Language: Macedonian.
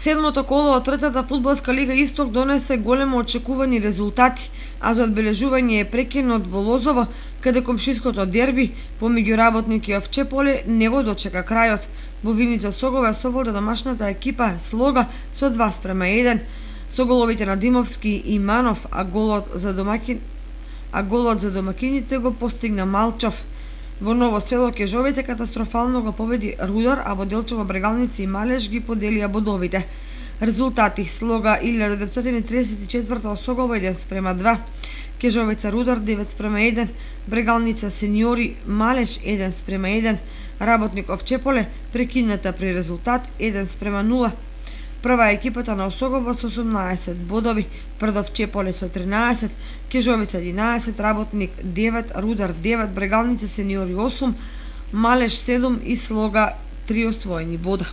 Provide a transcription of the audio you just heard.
Седмото коло од третата фудбалска лига Исток донесе големо очекувани резултати, а за одбележување е прекинот во Лозово, каде комшиското дерби помеѓу Работник и Овче поле не го дочека крајот. Во Виница Согове соволда домашната екипа Слога со 2:1 со головите на Димовски и Манов, а голот за домакините го постигна Малчов. Во Ново село Кежовице катастрофално го победи Рудар, а во Делчево Брегалници и Малеш ги поделија бодовите. Резултати: Слога 1934 Осогово 1:2, Кежовица Рудар 9:1, Брегалница Сениори Малеш 1:1, Работник Овчеполе прекината при резултат 1:0. Прва е екипата на Осогово со 18 бодови, пред Овчеполе со 13, Кежовица 11, Работник 9, Рудар 9, Брегалница Сениори 8, Малеш 7 и Слога 3 освоени бода.